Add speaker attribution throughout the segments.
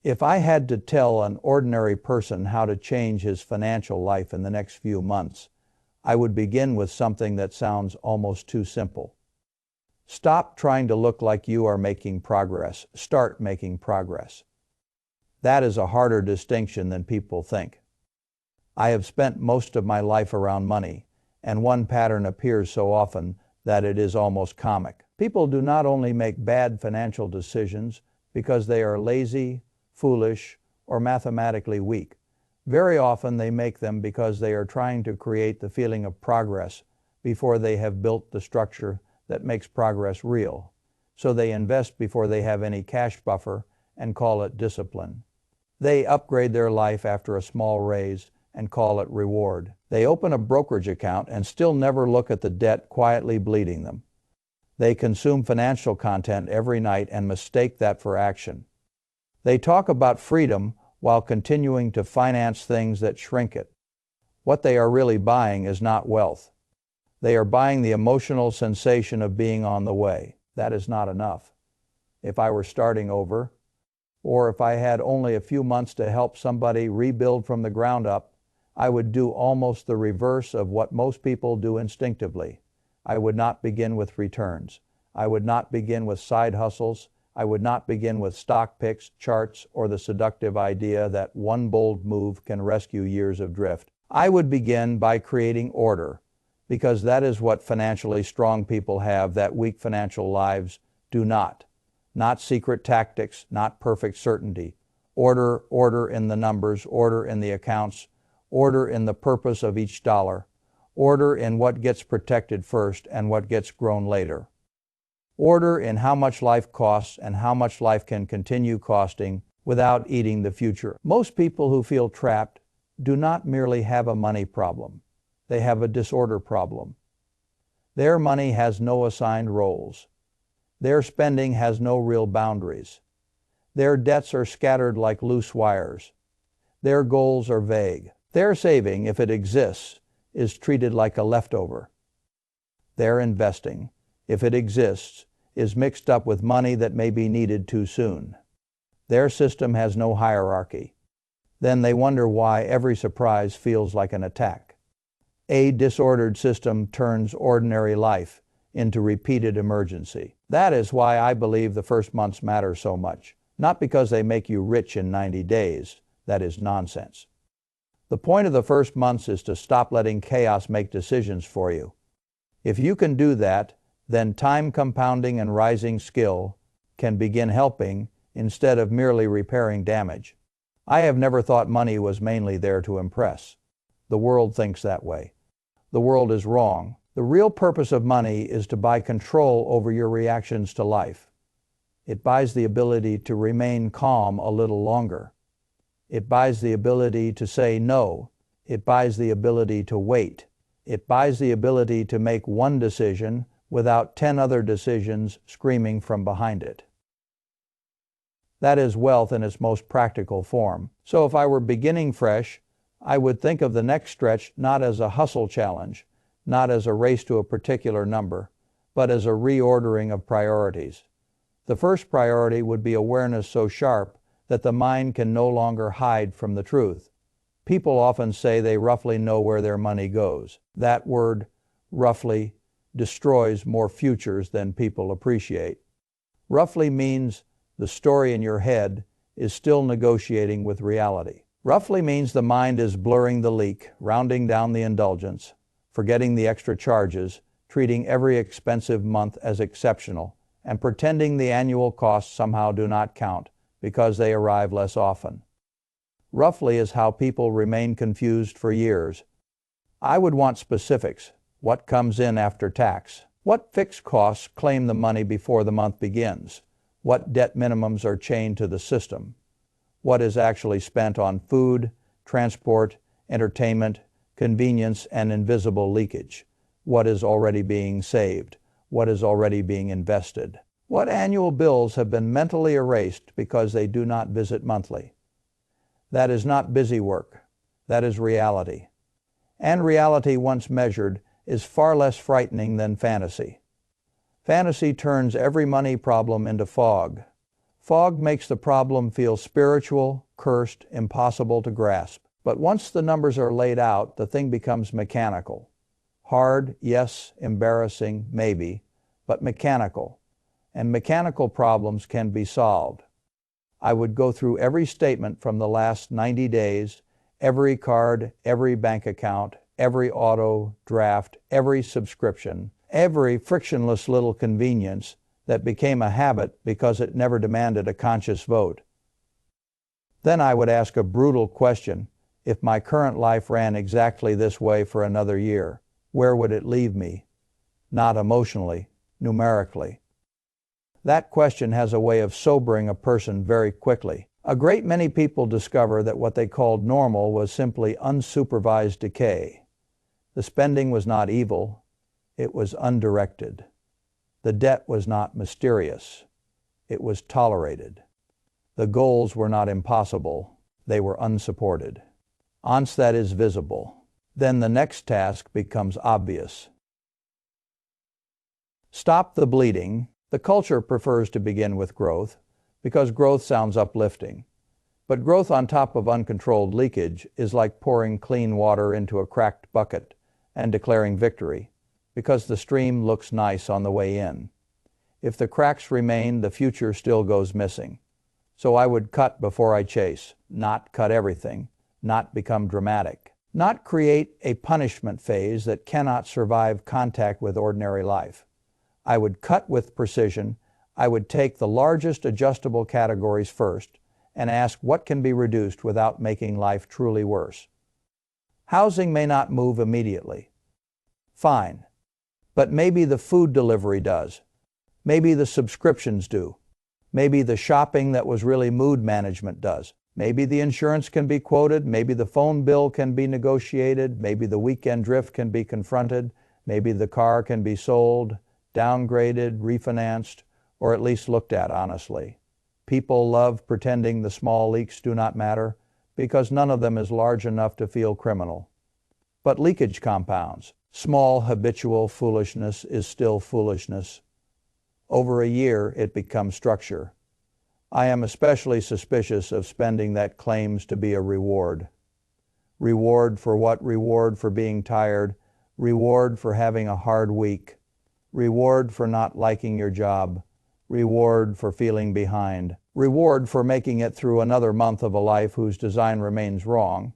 Speaker 1: If I had to tell an ordinary person how to change his financial life in the next few months, I would begin with something that sounds almost too simple. Stop trying to look like you are making progress. Start making progress. That is a harder distinction than people think. I have spent most of my life around money, and one pattern appears so often that it is almost comic. People do not only make bad financial decisions because they are lazy, foolish, or mathematically weak. Very often they make them because they are trying to create the feeling of progress before they have built the structure that makes progress real. So they invest before they have any cash buffer and call it discipline. They upgrade their life after a small raise and call it reward. They open a brokerage account and still never look at the debt quietly bleeding them. They consume financial content every night and mistake that for action. They talk about freedom while continuing to finance things that shrink it. What they are really buying is not wealth. They are buying the emotional sensation of being on the way. That is not enough. If I were starting over, or if I had only a few months to help somebody rebuild from the ground up, I would do almost the reverse of what most people do instinctively. I would not begin with returns. I would not begin with side hustles. I would not begin with stock picks, charts, or the seductive idea that one bold move can rescue years of drift. I would begin by creating order, because that is what financially strong people have that weak financial lives do not. Not secret tactics, not perfect certainty. Order, order in the numbers, order in the accounts, order in the purpose of each dollar, order in what gets protected first and what gets grown later. Order in how much life costs and how much life can continue costing without eating the future. Most people who feel trapped do not merely have a money problem. They have a disorder problem. Their money has no assigned roles. Their spending has no real boundaries. Their debts are scattered like loose wires. Their goals are vague. Their saving, if it exists, is treated like a leftover. Their investing, if it exists, is mixed up with money that may be needed too soon. Their system has no hierarchy. Then they wonder why every surprise feels like an attack. A disordered system turns ordinary life into repeated emergency. That is why I believe the first months matter so much. Not because they make you rich in 90 days. That is nonsense. The point of the first months is to stop letting chaos make decisions for you. If you can do that, then time compounding and rising skill can begin helping instead of merely repairing damage. I have never thought money was mainly there to impress. The world thinks that way. The world is wrong. The real purpose of money is to buy control over your reactions to life. It buys the ability to remain calm a little longer. It buys the ability to say no. It buys the ability to wait. It buys the ability to make one decision without 10 other decisions screaming from behind it. That is wealth in its most practical form. So if I were beginning fresh, I would think of the next stretch not as a hustle challenge, not as a race to a particular number, but as a reordering of priorities. The first priority would be awareness so sharp that the mind can no longer hide from the truth. People often say they roughly know where their money goes. That word, roughly, destroys more futures than people appreciate. Roughly means the story in your head is still negotiating with reality. Roughly means the mind is blurring the leak, rounding down the indulgence, forgetting the extra charges, treating every expensive month as exceptional, and pretending the annual costs somehow do not count because they arrive less often. Roughly is how people remain confused for years. I would want specifics. What comes in after tax? What fixed costs claim the money before the month begins? What debt minimums are chained to the system? What is actually spent on food, transport, entertainment, convenience, and invisible leakage? What is already being saved? What is already being invested? What annual bills have been mentally erased because they do not visit monthly? That is not busy work. That is reality. And reality, once measured, is far less frightening than fantasy. Fantasy turns every money problem into fog. Fog makes the problem feel spiritual, cursed, impossible to grasp. But once the numbers are laid out, the thing becomes mechanical. Hard, yes, embarrassing, maybe, but mechanical. And mechanical problems can be solved. I would go through every statement from the last 90 days, every card, every bank account, every auto draft, every subscription, every frictionless little convenience that became a habit because it never demanded a conscious vote. Then I would ask a brutal question: if my current life ran exactly this way for another year, where would it leave me? Not emotionally, numerically. That question has a way of sobering a person very quickly. A great many people discover that what they called normal was simply unsupervised decay. The spending was not evil, it was undirected. The debt was not mysterious, it was tolerated. The goals were not impossible, they were unsupported. Once that is visible, then the next task becomes obvious. Stop the bleeding. The culture prefers to begin with growth because growth sounds uplifting. But growth on top of uncontrolled leakage is like pouring clean water into a cracked bucket and declaring victory because the stream looks nice on the way in. If the cracks remain, the future still goes missing. So I would cut before I chase, not cut everything, not become dramatic, not create a punishment phase that cannot survive contact with ordinary life. I would cut with precision. I would take the largest adjustable categories first and ask what can be reduced without making life truly worse. Housing may not move immediately. Fine. But maybe the food delivery does. Maybe the subscriptions do. Maybe the shopping that was really mood management does. Maybe the insurance can be quoted. Maybe the phone bill can be negotiated. Maybe the weekend drift can be confronted. Maybe the car can be sold, downgraded, refinanced, or at least looked at honestly. People love pretending the small leaks do not matter because none of them is large enough to feel criminal. But leakage compounds. Small habitual foolishness is still foolishness. Over a year, it becomes structure. I am especially suspicious of spending that claims to be a reward. Reward for what? Reward for being tired. Reward for having a hard week. Reward for not liking your job. Reward for feeling behind. Reward for making it through another month of a life whose design remains wrong.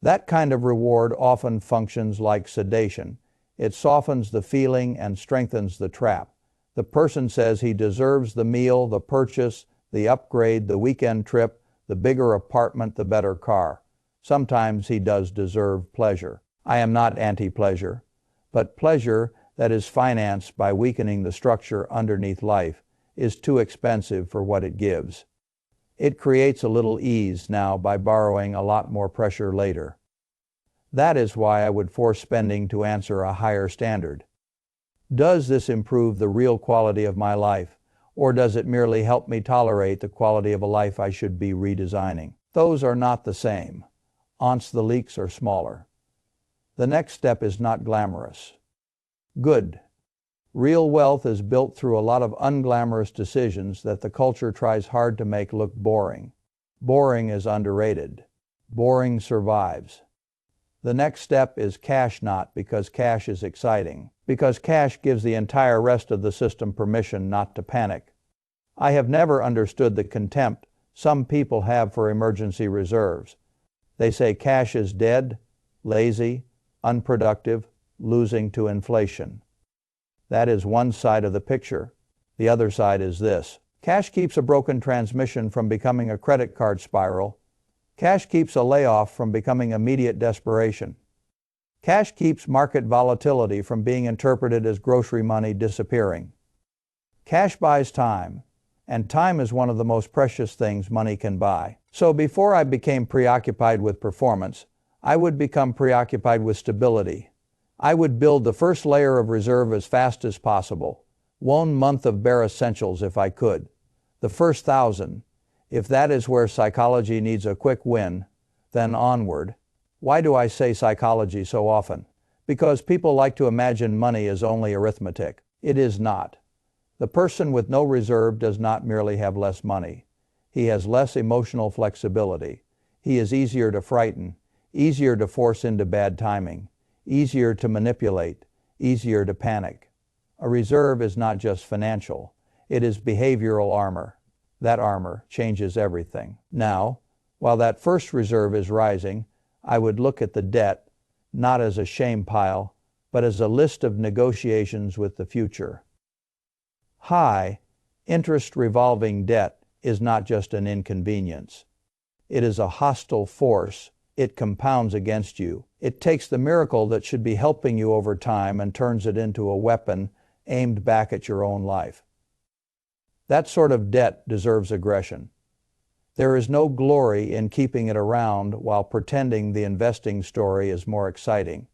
Speaker 1: That kind of reward often functions like sedation. It softens the feeling and strengthens the trap. The person says he deserves the meal, the purchase, the upgrade, the weekend trip, the bigger apartment, the better car. Sometimes he does deserve pleasure. I am not anti-pleasure, but pleasure that is financed by weakening the structure underneath life is too expensive for what it gives. It creates a little ease now by borrowing a lot more pressure later. That is why I would force spending to answer a higher standard. Does this improve the real quality of my life, or does it merely help me tolerate the quality of a life I should be redesigning? Those are not the same. Once the leaks are smaller. The next step is not glamorous. Good. Real wealth is built through a lot of unglamorous decisions that the culture tries hard to make look boring. Boring is underrated. Boring survives. The next step is cash not because cash is exciting, because cash gives the entire rest of the system permission not to panic. I have never understood the contempt some people have for emergency reserves. They say cash is dead, lazy, unproductive, losing to inflation. That is one side of the picture. The other side is this. Cash keeps a broken transmission from becoming a credit card spiral. Cash keeps a layoff from becoming immediate desperation. Cash keeps market volatility from being interpreted as grocery money disappearing. Cash buys time, and time is one of the most precious things money can buy. So before I became preoccupied with performance, I would become preoccupied with stability. I would build the first layer of reserve as fast as possible. 1 month of bare essentials if I could. The first 1,000. If that is where psychology needs a quick win, then onward. Why do I say psychology so often? Because people like to imagine money is only arithmetic. It is not. The person with no reserve does not merely have less money. He has less emotional flexibility. He is easier to frighten, easier to force into bad timing, easier to manipulate, easier to panic. A reserve is not just financial. It is behavioral armor. That armor changes everything. Now, while that first reserve is rising, I would look at the debt not as a shame pile, but as a list of negotiations with the future. High interest revolving debt is not just an inconvenience. It is a hostile force. It compounds against you. It takes the miracle that should be helping you over time and turns it into a weapon aimed back at your own life. That sort of debt deserves aggression. There is no glory in keeping it around while pretending the investing story is more exciting.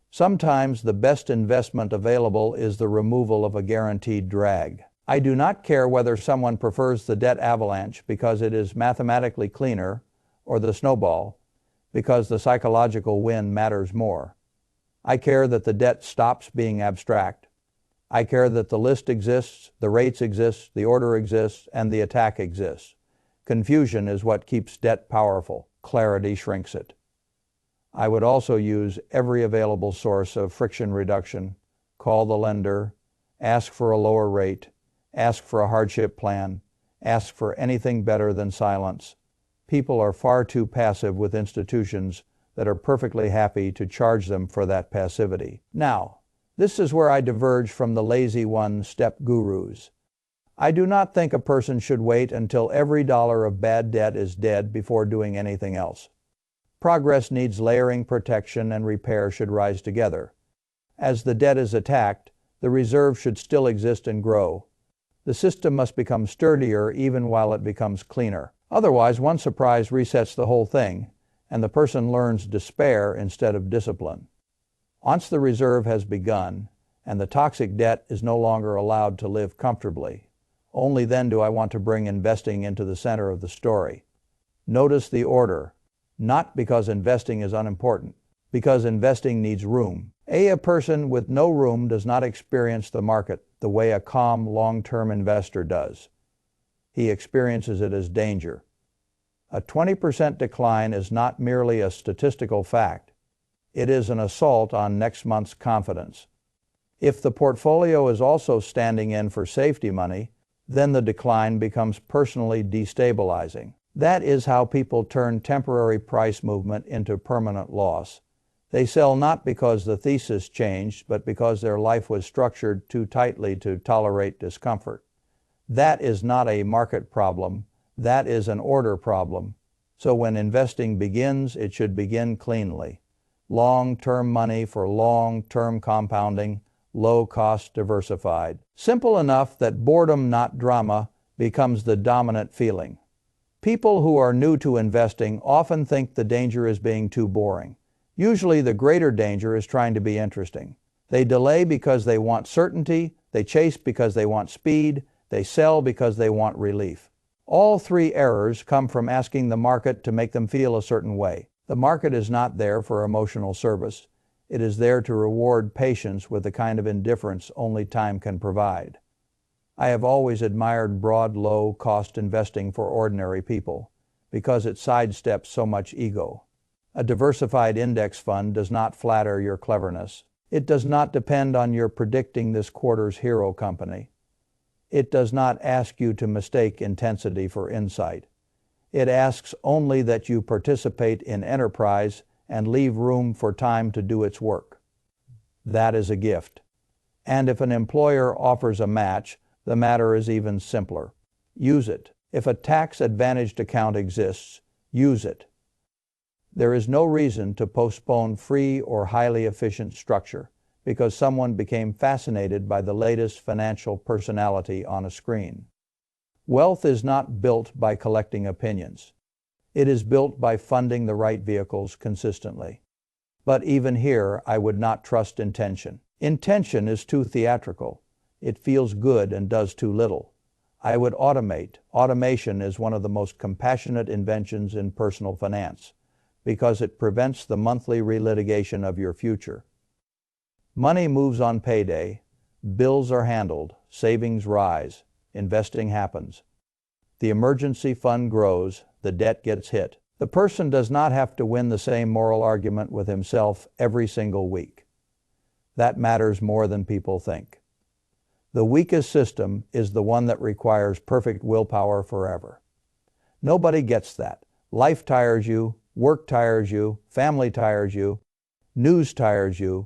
Speaker 1: Sometimes the best investment available is the removal of a guaranteed drag. I do not care whether someone prefers the debt avalanche because it is mathematically cleaner, or the snowball because the psychological win matters more. I care that the debt stops being abstract. I care that the list exists, the rates exist, the order exists, and the attack exists. Confusion is what keeps debt powerful. Clarity shrinks it. I would also use every available source of friction reduction. Call the lender, ask for a lower rate, ask for a hardship plan, ask for anything better than silence. People are far too passive with institutions that are perfectly happy to charge them for that passivity. Now, this is where I diverge from the lazy one-step gurus. I do not think a person should wait until every dollar of bad debt is dead before doing anything else. Progress needs layering, protection, and repair should rise together. As the debt is attacked, the reserve should still exist and grow. The system must become sturdier even while it becomes cleaner. Otherwise, one surprise resets the whole thing, and the person learns despair instead of discipline. Once the reserve has begun, and the toxic debt is no longer allowed to live comfortably, only then do I want to bring investing into the center of the story. Notice the order. Not because investing is unimportant, because investing needs room. A person with no room does not experience the market the way a calm, long-term investor does. He experiences it as danger. A 20% decline is not merely a statistical fact. It is an assault on next month's confidence. If the portfolio is also standing in for safety money, then the decline becomes personally destabilizing. That is how people turn temporary price movement into permanent loss. They sell not because the thesis changed, but because their life was structured too tightly to tolerate discomfort. That is not a market problem. That is an order problem. So when investing begins, it should begin cleanly. Long-term money for long-term compounding, low-cost diversified. Simple enough that boredom, not drama, becomes the dominant feeling. People who are new to investing often think the danger is being too boring. Usually the greater danger is trying to be interesting. They delay because they want certainty, they chase because they want speed, they sell because they want relief. All three errors come from asking the market to make them feel a certain way. The market is not there for emotional service. It is there to reward patience with the kind of indifference only time can provide. I have always admired broad, low-cost investing for ordinary people because it sidesteps so much ego. A diversified index fund does not flatter your cleverness. It does not depend on your predicting this quarter's hero company. It does not ask you to mistake intensity for insight. It asks only that you participate in enterprise and leave room for time to do its work. That is a gift. And if an employer offers a match, the matter is even simpler. Use it. If a tax-advantaged account exists, use it. There is no reason to postpone free or highly efficient structure because someone became fascinated by the latest financial personality on a screen. Wealth is not built by collecting opinions. It is built by funding the right vehicles consistently. But even here, I would not trust intention. Intention is too theatrical. It feels good and does too little. I would automate. Automation is one of the most compassionate inventions in personal finance because it prevents the monthly relitigation of your future. Money moves on payday. Bills are handled. savings rise, investing happens. The emergency fund grows, the debt gets hit. The person does not have to win the same moral argument with himself every single week. That matters more than people think. The weakest system is the one that requires perfect willpower forever. Nobody gets that. Life tires you, work tires you, family tires you, news tires you,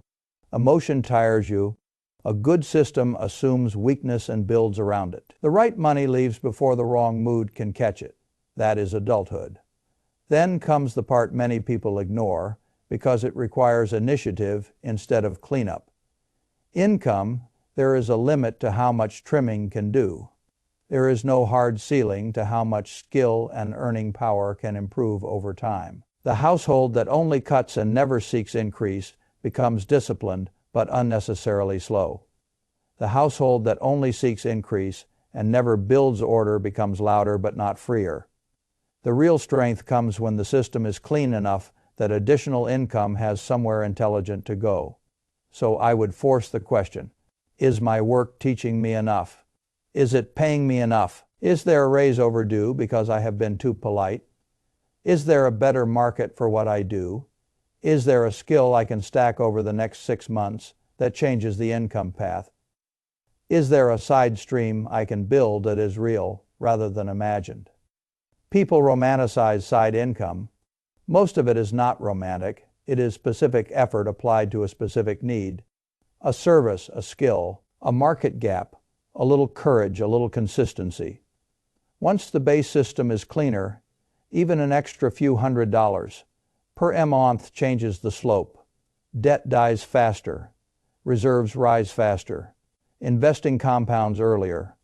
Speaker 1: emotion tires you. A good system assumes weakness and builds around it. The right money leaves before the wrong mood can catch it. That is adulthood. Then comes the part many people ignore because it requires initiative instead of cleanup. Income, there is a limit to how much trimming can do. There is no hard ceiling to how much skill and earning power can improve over time. The household that only cuts and never seeks increase becomes disciplined but unnecessarily slow. The household that only seeks increase and never builds order becomes louder but not freer. The real strength comes when the system is clean enough that additional income has somewhere intelligent to go. So I would force the question, is my work teaching me enough? Is it paying me enough? Is there a raise overdue because I have been too polite? Is there a better market for what I do? Is there a skill I can stack over the next 6 months that changes the income path? Is there a side stream I can build that is real rather than imagined? People romanticize side income. Most of it is not romantic. It is specific effort applied to a specific need. A service, a skill, a market gap, a little courage, a little consistency. Once the base system is cleaner, even an extra few $100s per month changes the slope. Debt dies faster. Reserves rise faster. Investing compounds earlier.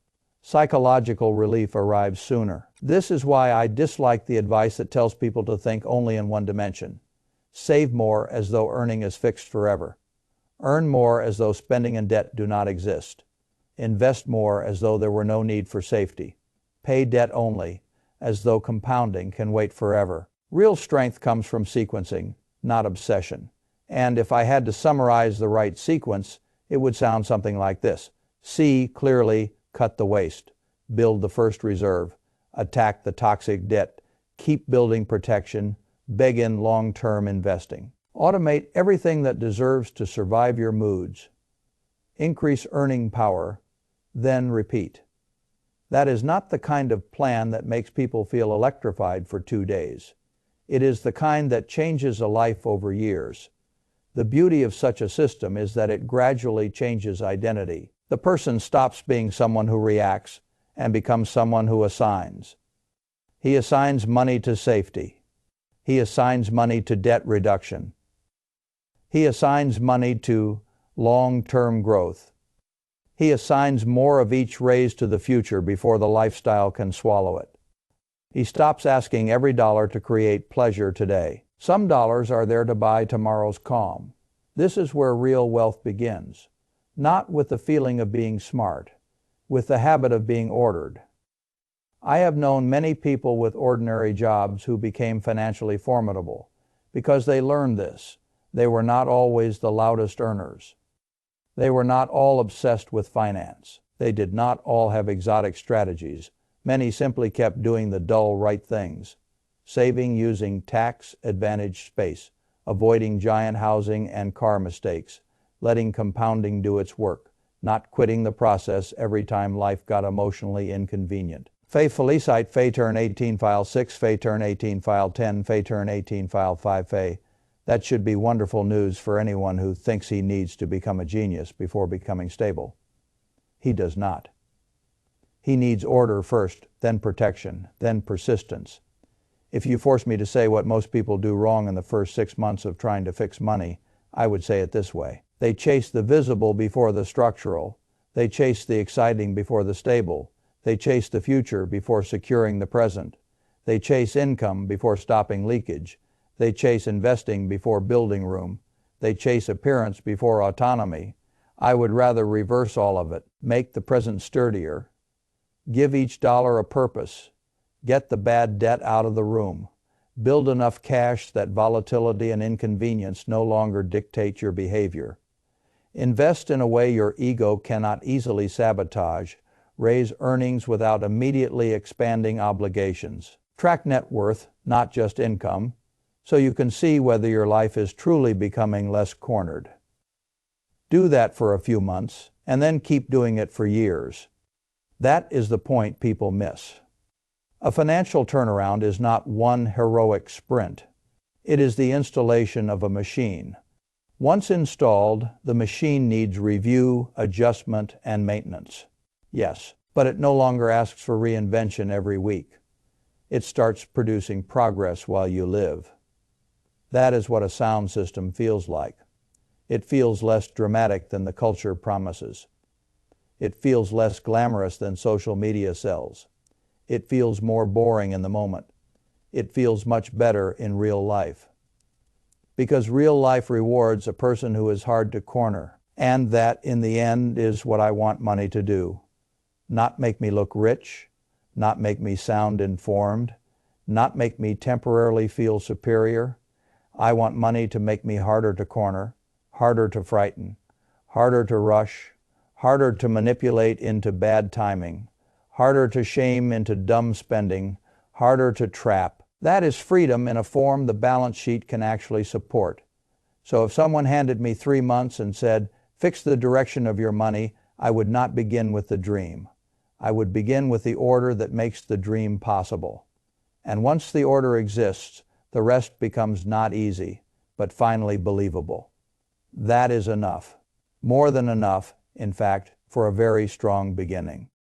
Speaker 1: Psychological relief arrives sooner. This is why I dislike the advice that tells people to think only in one dimension. Save more as though earning is fixed forever. Earn more as though spending and debt do not exist. Invest more as though there were no need for safety. Pay debt only as though compounding can wait forever. Real strength comes from sequencing, not obsession. And if I had to summarize the right sequence, it would sound something like this. See clearly, cut the waste. Build the first reserve. Attack the toxic debt. Keep building protection. Beg in long-term investing. Automate everything that deserves to survive your moods. Increase earning power, then repeat. That is not the kind of plan that makes people feel electrified for 2 days. It is the kind that changes a life over years. The beauty of such a system is that it gradually changes identity. The person stops being someone who reacts and becomes someone who assigns. He assigns money to safety. He assigns money to debt reduction. He assigns money to long-term growth. He assigns more of each raise to the future before the lifestyle can swallow it. He stops asking every dollar to create pleasure today. Some dollars are there to buy tomorrow's calm. This is where real wealth begins. Not with the feeling of being smart, with the habit of being ordered. I have known many people with ordinary jobs who became financially formidable because they learned this. They were not always the loudest earners. They were not all obsessed with finance. They did not all have exotic strategies. Many simply kept doing the dull right things. Saving using tax-advantaged space, avoiding giant housing and car mistakes, letting compounding do its work, not quitting the process every time life got emotionally inconvenient. Fay Felicite, Fay turn 18, file 6, Fay turn 18, file 10, Fay turn 18, file 5, Fay. That should be wonderful news for anyone who thinks he needs to become a genius before becoming stable. He does not. He needs order first, then protection, then persistence. If you force me to say what most people do wrong in the first 6 months of trying to fix money, I would say it this way. They chase the visible before the structural. They chase the exciting before the stable. They chase the future before securing the present. They chase income before stopping leakage. They chase investing before building room. They chase appearance before autonomy. I would rather reverse all of it. Make the present sturdier. Give each dollar a purpose. Get the bad debt out of the room. Build enough cash that volatility and inconvenience no longer dictate your behavior. Invest in a way your ego cannot easily sabotage. Raise earnings without immediately expanding obligations. Track net worth, not just income, so you can see whether your life is truly becoming less cornered. Do that for a few months, and then keep doing it for years. That is the point people miss. A financial turnaround is not one heroic sprint. It is the installation of a machine. Once installed, the machine needs review, adjustment, and maintenance. Yes, but it no longer asks for reinvention every week. It starts producing progress while you live. That is what a sound system feels like. It feels less dramatic than the culture promises. It feels less glamorous than social media sells. It feels more boring in the moment. It feels much better in real life. Because real life rewards a person who is hard to corner. And that, in the end, is what I want money to do. Not make me look rich, not make me sound informed, not make me temporarily feel superior. I want money to make me harder to corner, harder to frighten, harder to rush, harder to manipulate into bad timing, harder to shame into dumb spending, harder to trap. That is freedom in a form the balance sheet can actually support. So if someone handed me 3 months and said, "Fix the direction of your money," I would not begin with the dream. I would begin with the order that makes the dream possible. And once the order exists, the rest becomes not easy, but finally believable. That is enough. More than enough, in fact, for a very strong beginning.